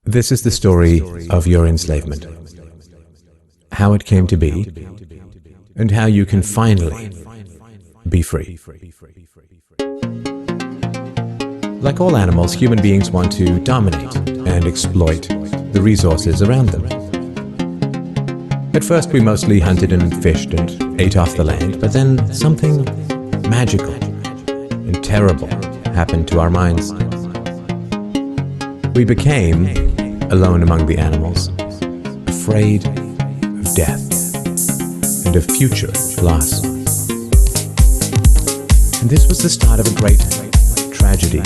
This is the story of your enslavement, how it came to be, and how you can finally be free. Like all animals, human beings want to dominate and exploit the resources around them. At first, we mostly hunted and fished and ate off the land, but then something magical and terrible happened to our minds. We became, alone among the animals, afraid of death and of future loss. And this was the start of a great tragedy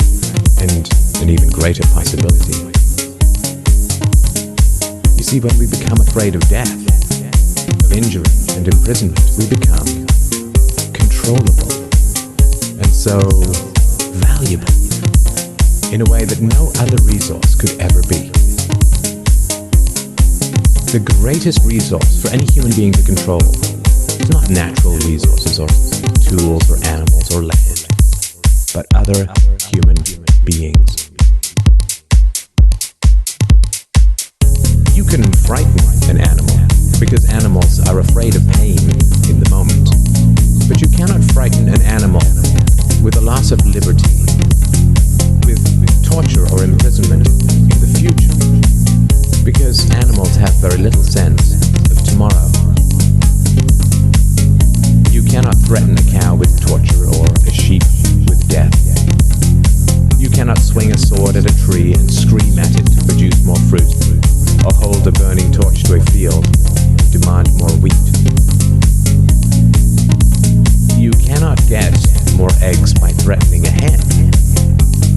and an even greater possibility. You see, when we become afraid of death, of injury and imprisonment, we become controllable and so valuable in a way that no other resource could ever be. The greatest resource for any human being to control is not natural resources or tools or animals or land, but other human beings. You can frighten an animal because animals are afraid of pain in the moment, but you cannot frighten an animal with a loss of liberty, with torture or imprisonment in the future, because animals have very little sense of tomorrow. You cannot threaten a cow with torture or a sheep with death. You cannot swing a sword at a tree and scream at it to produce more fruit, or hold a burning torch to a field and demand more wheat. You cannot get more eggs by threatening a hen,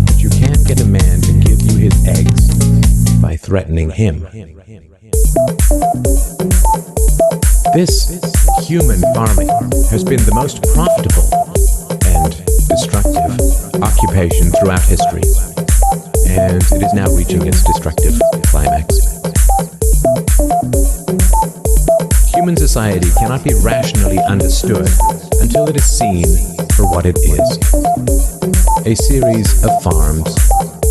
but you can get a man to give you his eggs by threatening him. This human farming has been the most profitable and destructive occupation throughout history, and it is now reaching its destructive climax. Human society cannot be rationally understood until it is seen for what it is: a series of farms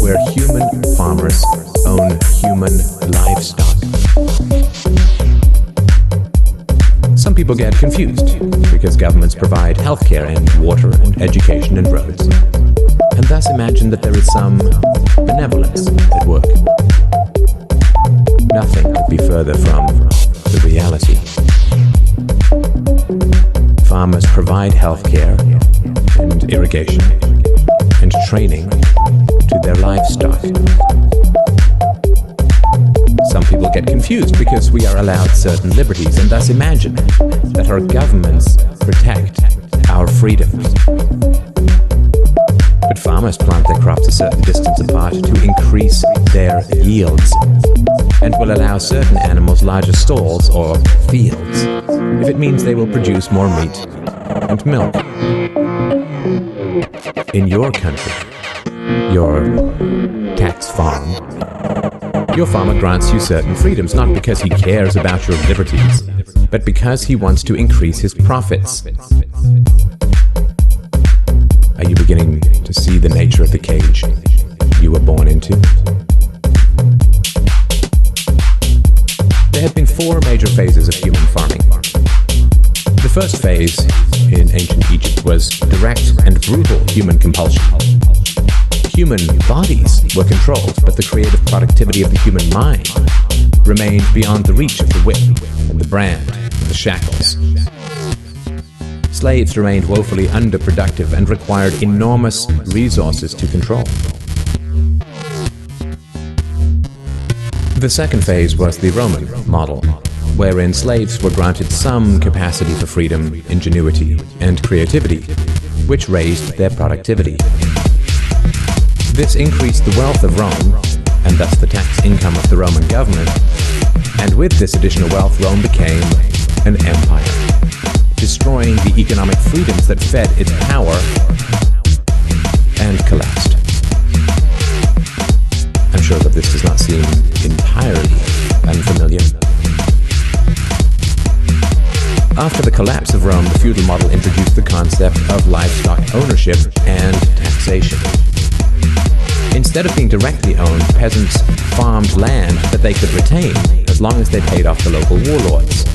where human farmers own human livestock. Some people get confused because governments provide healthcare and water and education and roads, and thus imagine that there is some benevolence at work. Nothing could be further from the reality. Farmers provide healthcare and irrigation and training to their livestock. Some people get confused because we are allowed certain liberties and thus imagine that our governments protect our freedoms. But farmers plant their crops a certain distance apart to increase their yields, and will allow certain animals larger stalls or fields if it means they will produce more meat and milk. In your country, your tax farm, your farmer grants you certain freedoms, not because he cares about your liberties, but because he wants to increase his profits. Are you beginning to see the nature of the cage you were born into? There have been 4 major phases of human farming. The first phase in ancient Egypt was direct and brutal human compulsion. Human bodies were controlled, but the creative productivity of the human mind remained beyond the reach of the whip and the brand and the shackles. Slaves remained woefully underproductive and required enormous resources to control. The second phase was the Roman model, wherein slaves were granted some capacity for freedom, ingenuity, and creativity, which raised their productivity. This increased the wealth of Rome, and thus the tax income of the Roman government, and with this additional wealth, Rome became an empire, destroying the economic freedoms that fed its power, and collapsed. I'm sure that this does not seem entirely unfamiliar. After the collapse of Rome, the feudal model introduced the concept of livestock ownership and taxation. Instead of being directly owned, peasants farmed land that they could retain as long as they paid off the local warlords.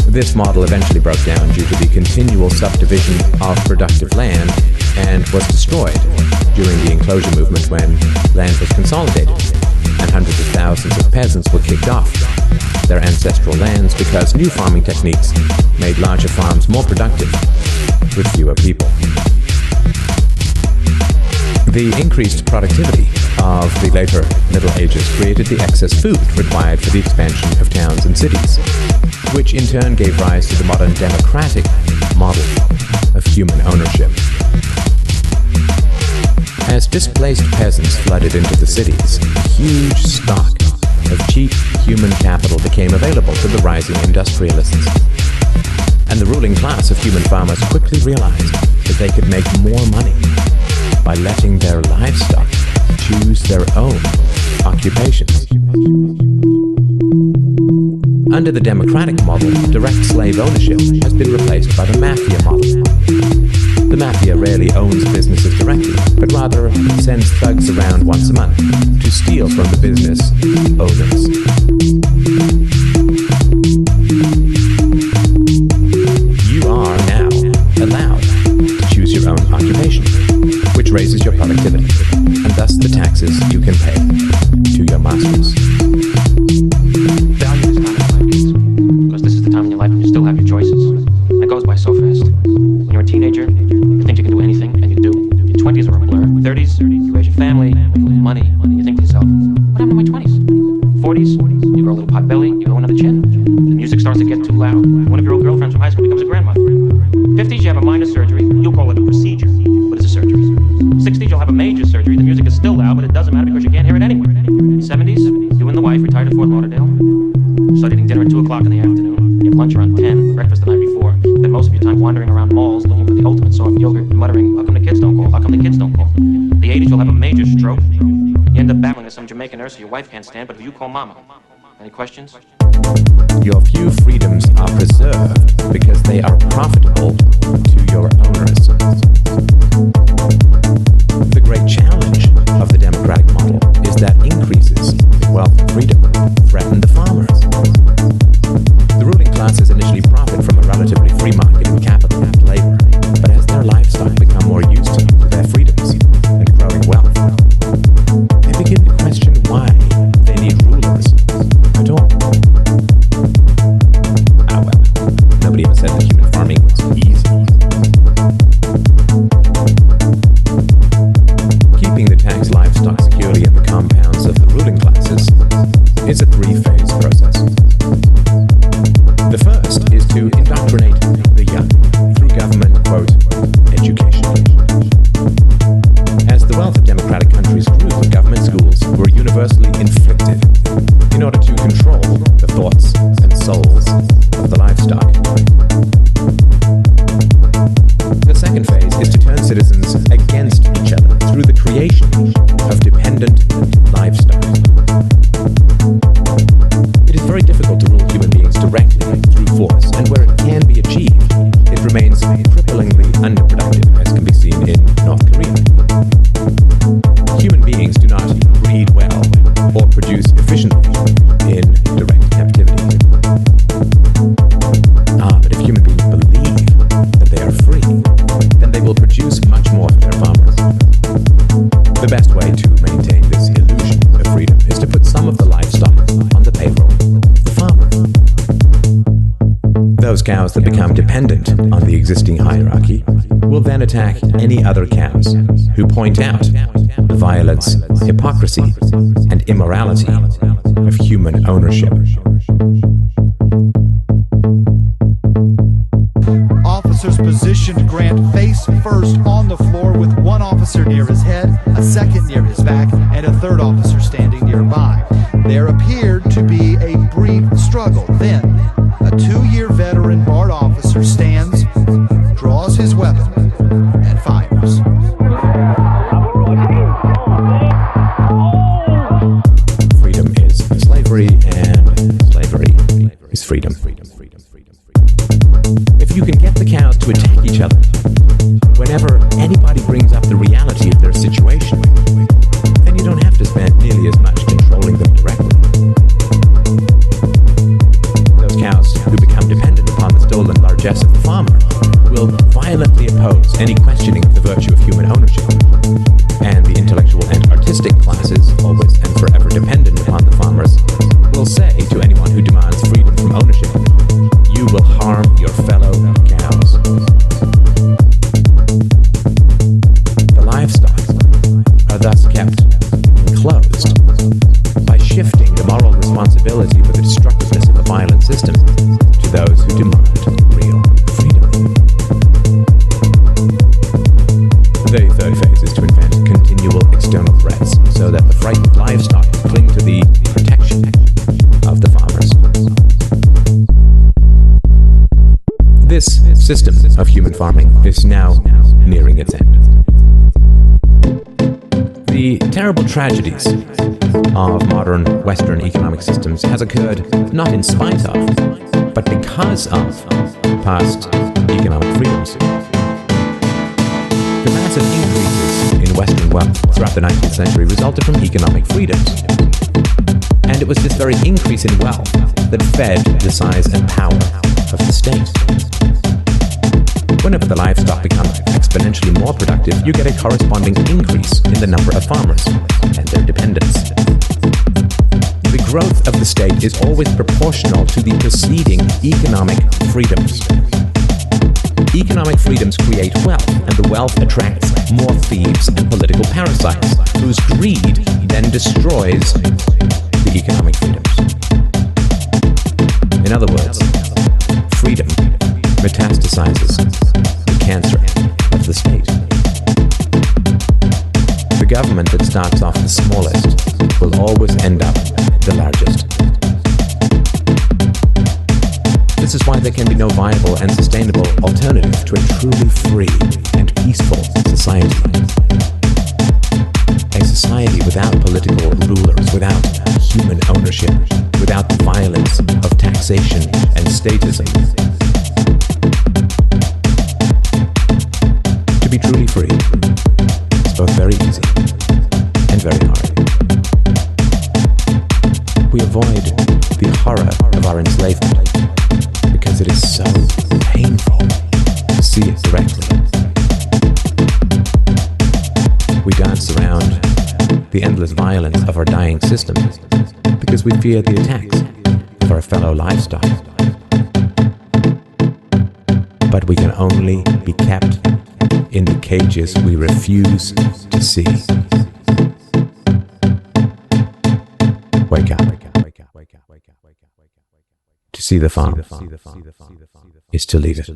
This model eventually broke down due to the continual subdivision of productive land and was destroyed during the enclosure movement when land was consolidated and hundreds of thousands of peasants were kicked off their ancestral lands because new farming techniques made larger farms more productive with fewer people. The increased productivity of the later Middle Ages created the excess food required for the expansion of towns and cities, which in turn gave rise to the modern democratic model of human ownership. As displaced peasants flooded into the cities, a huge stock of cheap human capital became available to the rising industrialists. And the ruling class of human farmers quickly realized that they could make more money by letting their livestock choose their own occupations. Under the democratic model, direct slave ownership has been replaced by the mafia model. The mafia rarely owns businesses directly, but rather sends thugs around once a month to steal from the business owners. You are now allowed to choose your own occupation, which raises your productivity, and thus the taxes you can pay to your masters. Value this time in life, kids, because this is the time in your life when you still have your choices. And it goes by so fast. When you're a teenager, you think you can do anything, and you do. Your 20s are a blur. 30s, you raise your family, make a little money, you think to yourself, what happened to my 20s? 40s, you grow a little pot belly, you grow another chin. The music starts to get too loud. One of your old girlfriends from high school becomes a grandmother. 50s, you have a minor surgery, you'll call it a procedure, but it's a surgery. 60s, you'll have a major surgery, the music is still loud, but it doesn't matter because you can't hear it anyway. 70s, you and the wife retired at Fort Lauderdale, start eating dinner at 2 o'clock in the afternoon, you have lunch around 10, breakfast the night before, then most of your time wandering around malls looking for the ultimate soft yogurt and muttering, how come the kids don't call, how come the kids don't call? The 80s, you'll have a major stroke, you end up battling with some Jamaican nurse who your wife can't stand, but who you call mama. Any questions? Your few freedoms are preserved because they are profitable to your owners. The great challenge of the democratic model is that increases in wealth and freedom threaten the farmers. The ruling classes initially profit from a relatively free market in capital and labor, but as their livestock become more used to their freedoms and growing wealth, they begin to question why they need rulers at all. Ah well, nobody ever said that human farming was easy. Keeping the taxed livestock securely in the compounds of the ruling classes is a three-phase process. The first is to indoctrinate the young through government, quote, education. As the wealth of democratic countries grew, government schools were universally inflicted in order to control the thoughts and souls of the livestock. The second phase is to turn citizens against each other through the creation of dependent livestock. It is very difficult to rule human beings directly through force, and where it can be achieved, it remains cripplingly underproductive, as can be seen in North Korea. Human beings do not breed well or produce efficiently in direct captivity. But if human beings believe that they are free, then they will produce much more for their farmers. The best way to maintain this illusion of freedom is to put some of the livestock on the payroll of the farmer. Those cows that become dependent on the existing hierarchy will then attack any other cows who point out the violence, hypocrisy, and immorality of human ownership. Officers positioned Grant face first on the floor with one officer near his head, a second near his back, and a third officer standing nearby. There appeared to be a brief struggle. Then, a 2-year veteran BART officer stands, draws his weapon, and fires. Freedom is slavery, and slavery is freedom. If you can get the cows to attack each other, whenever anybody brings up the reality of their situation, classes, always and forever dependent upon the farmers, will say to anyone who demands freedom from ownership, "You will harm your fellow cows." The livestock are thus kept enclosed by shifting the moral responsibility for the destructiveness of a violent system to those who demand real freedom. The third phase is to invent continual external threats so that the frightened livestock cling to the protection of the farmers. This system of human farming is now nearing its end. The terrible tragedies of modern Western economic systems has occurred not in spite of, but because of past economic freedoms. The massive increases in Western wealth throughout the 19th century resulted from economic freedoms. And it was this very increase in wealth that fed the size and power of the state. Whenever the livestock become exponentially more productive, you get a corresponding increase in the number of farmers and their dependents. The growth of the state is always proportional to the preceding economic freedoms. Economic freedoms create wealth, and the wealth attracts more thieves and political parasites, whose greed then destroys the economic freedoms. In other words, freedom metastasizes the cancer of the state. The government that starts off the smallest will always end up the largest. This is why there can be no viable and sustainable alternative to a truly free and peaceful society. A society without political rulers, without human ownership, without the violence of taxation and statism. To be truly free is both very easy and very hard. We avoid the horror of our enslavement because it is so painful to see it directly. We dance around the endless violence of our dying system because we fear the attacks of our fellow livestock. But we can only be kept in the cages we refuse to see. Wake up. To see the farm is to leave it.